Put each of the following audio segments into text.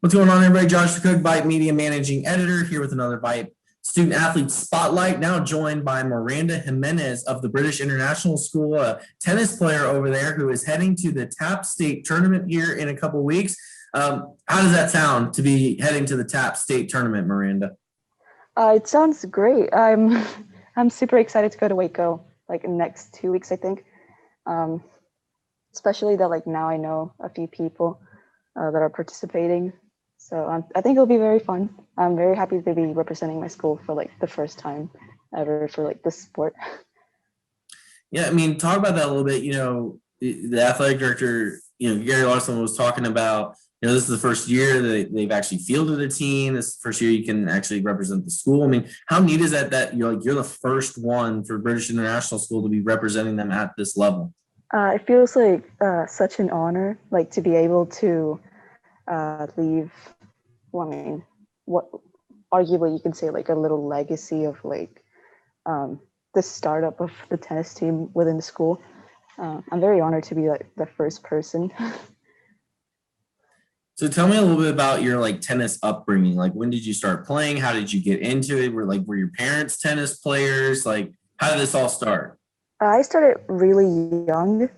What's going on, everybody? Josh Cook, VYPE Media Managing Editor, here with another VYPE Student Athlete Spotlight. Now joined by Miranda Jimenez of the British International School, a tennis player over there who is heading to the TAP State Tournament here in a couple of weeks. How does that sound to be heading to the TAP State Tournament, Miranda? It sounds great. I'm super excited to go to Waco, like in the next 2 weeks, I think. Especially that now I know a few people that are participating. So I think it'll be very fun. I'm very happy to be representing my school for the first time ever for this sport. Yeah, I mean, talk about that a little bit. The athletic director, Gary Larson was talking about, this is the first year that they've actually fielded a team. This is the first year you can actually represent the school. I mean, how neat is that you're the first one for British International School to be representing them at this level? It feels like such an honor, to be able to leave. Well, I mean, what arguably you can say a little legacy of the startup of the tennis team within the school. I'm very honored to be the first person. So tell me a little bit about your tennis upbringing. When did you start playing? How did you get into it? Were your parents tennis players? How did this all start? I started really young.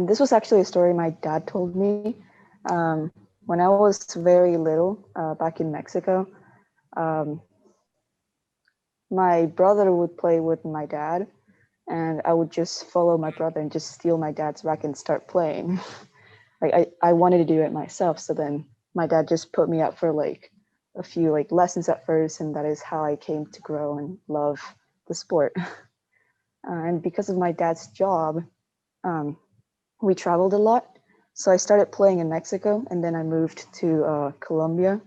This was actually a story my dad told me. When I was very little, back in Mexico, my brother would play with my dad, and I would just follow my brother and just steal my dad's racket and start playing. I wanted to do it myself, so then my dad just put me up for a few lessons at first, and that is how I came to grow and love the sport. And because of my dad's job, we traveled a lot. So I started playing in Mexico, and then I moved to Colombia,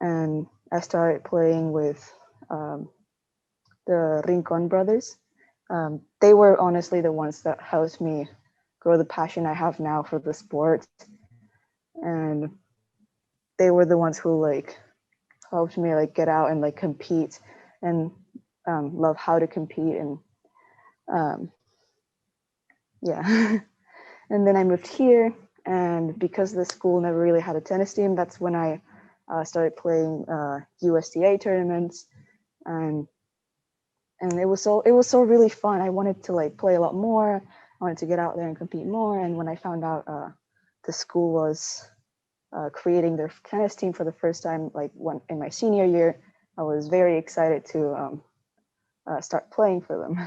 and I started playing with the Rincon brothers. They were honestly the ones that helped me grow the passion I have now for the sport. And they were the ones who helped me get out and compete and love how to compete. And yeah. And then I moved here, and because the school never really had a tennis team, that's when I started playing USTA tournaments, and it was so really fun. I wanted to play a lot more. I wanted to get out there and compete more. And when I found out the school was creating their tennis team for the first time, in my senior year, I was very excited to start playing for them.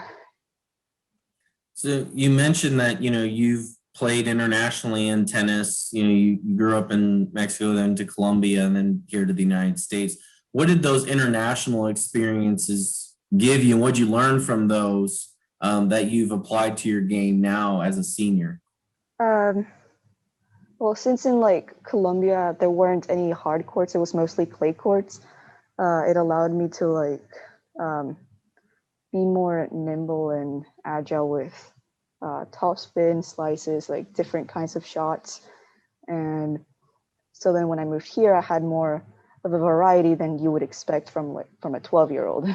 So you mentioned that you've played internationally in tennis. You grew up in Mexico, then to Colombia, and then here to the United States. What did those international experiences give you, and what did you learn from those that you've applied to your game now as a senior? Well, since in Colombia there weren't any hard courts, it was mostly clay courts. It allowed me to be more nimble and agile with top spin, slices, different kinds of shots. And so then when I moved here, I had more of a variety than you would expect from a 12-year-old.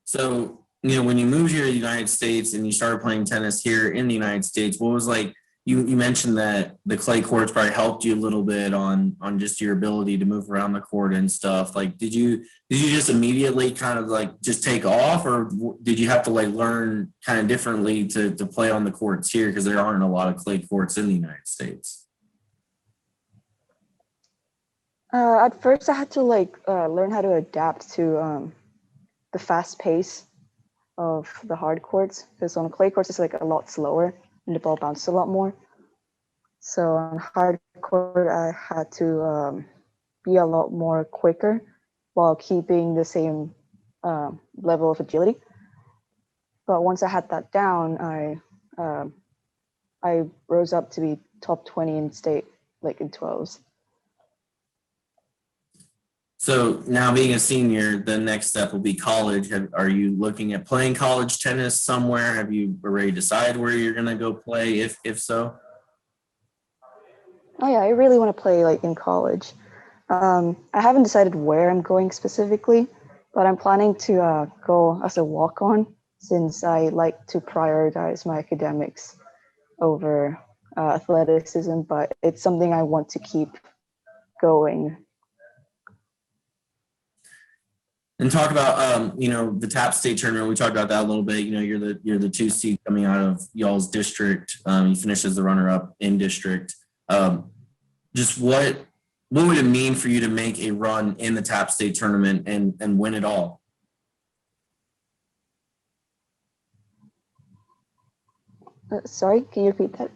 So, when you moved here to the United States and you started playing tennis here in the United States, what was you mentioned that the clay courts probably helped you a little bit on just your ability to move around the court and stuff. Did you just immediately kind of just take off, or did you have to learn kind of differently to play on the courts here, because there aren't a lot of clay courts in the United States? At first I had to learn how to adapt to the fast pace of the hard courts, because on clay courts it's a lot slower and the ball bounces a lot more. So on hard court, I had to be a lot more quicker while keeping the same level of agility. But once I had that down, I rose up to be top 20 in state, in 12s. So now, being a senior, the next step will be college. Are you looking at playing college tennis somewhere? Have you already decided where you're going to go play, if so? Oh yeah, I really want to play in college. I haven't decided where I'm going specifically, but I'm planning to go as a walk-on, since I like to prioritize my academics over athleticism, but it's something I want to keep going. And talk about the TAP state tournament. We talked about that a little bit. You're the 2 seed coming out of y'all's district. You finished as the runner up in district. Just what would it mean for you to make a run in the TAP state tournament and win it all? Sorry, can you repeat that?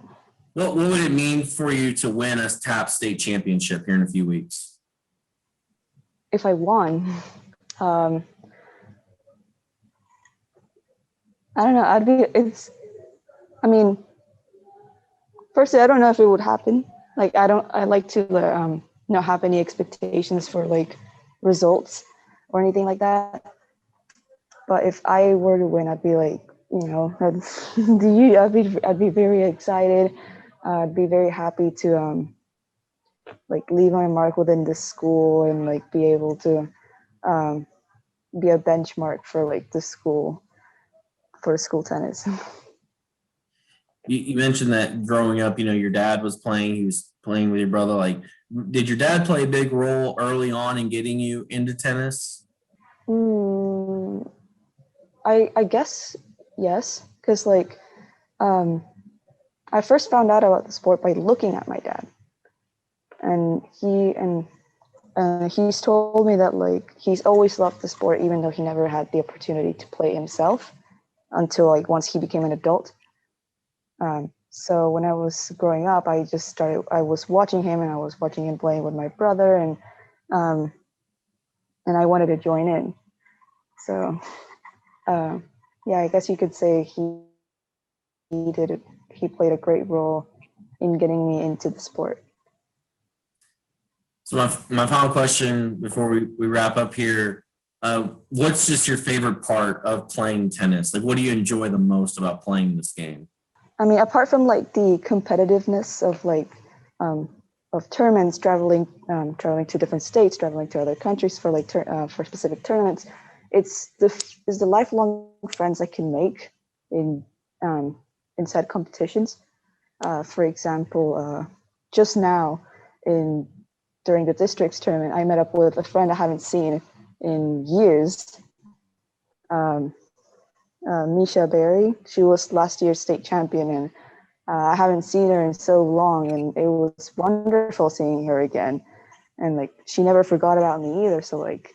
What would it mean for you to win a TAP state championship here in a few weeks? If I won, I don't know. Firstly, I don't know if it would happen. Like, I like to not have any expectations for like results or anything like that. But if I were to win, I'd be like, I'd be very excited. I'd be very happy to like leave my mark within the school and like be able to be a benchmark for like the school for school tennis. You mentioned that growing up, your dad was playing. He was playing with your brother. Like, did your dad play a big role early on in getting you into tennis? I guess yes, because like I first found out about the sport by looking at my dad, and he's told me that like he's always loved the sport, even though he never had the opportunity to play himself until like once he became an adult. So when I was growing up, I was watching him and I was watching him playing with my brother, and I wanted to join in. So yeah, I guess you could say he played a great role in getting me into the sport. So my final question before we wrap up here, what's just your favorite part of playing tennis? Like, what do you enjoy the most about playing this game? I mean, apart from like the competitiveness of like of tournaments, traveling to different states, traveling to other countries for like for specific tournaments, it's the lifelong friends I can make in inside competitions. For example, just now during the districts tournament, I met up with a friend I haven't seen in years. Misha Berry. She was last year's state champion, and I haven't seen her in so long, and it was wonderful seeing her again. And like she never forgot about me either. So like,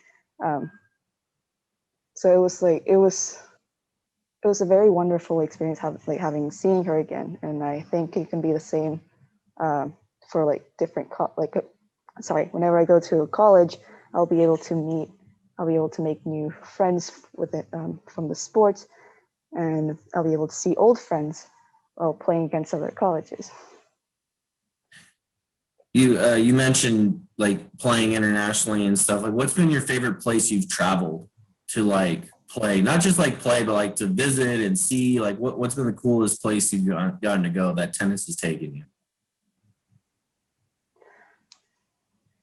so it was a very wonderful experience having seen her again, and I think it can be the same for like different whenever I go to college, I'll be able to make new friends with it from the sports, and I'll be able to see old friends while playing against other colleges. You mentioned like playing internationally and stuff. Like, what's been your favorite place you've traveled to like play? Not just like play, but like to visit and see. Like, what's been the coolest place you've gotten to go that tennis has taken you?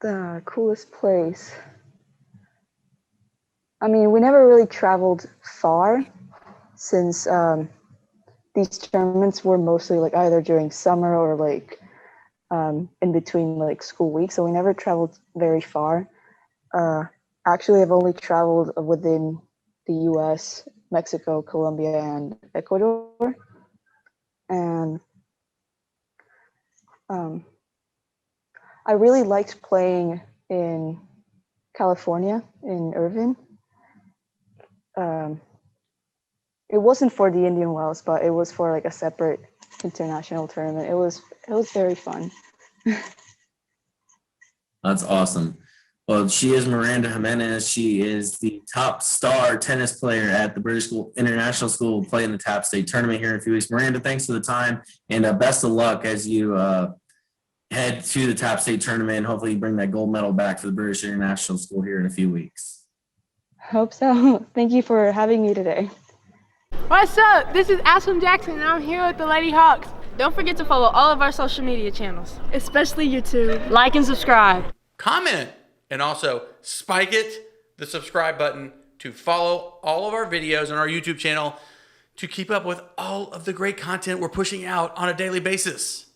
The coolest place. I mean, we never really traveled far since these tournaments were mostly like either during summer or like in between like school weeks. So we never traveled very far. Actually, I've only traveled within the US, Mexico, Colombia, and Ecuador. And I really liked playing in California, in Irvine. It wasn't for the Indian Wells, but it was for like a separate international tournament. It was very fun. That's awesome. Well, she is Miranda Jimenez. She is the top star tennis player at the British International School. Will play in the TAP State tournament here in a few weeks. Miranda, thanks for the time, and best of luck as you head to the TAP State tournament. Hopefully, you bring that gold medal back to the British International School here in a few weeks. Hope so. Thank you for having me today. What's up? This is Aspen Jackson, and I'm here with the Lady Hawks. Don't forget to follow all of our social media channels, especially YouTube. Like and subscribe. Comment and also spike the subscribe button to follow all of our videos on our YouTube channel to keep up with all of the great content we're pushing out on a daily basis.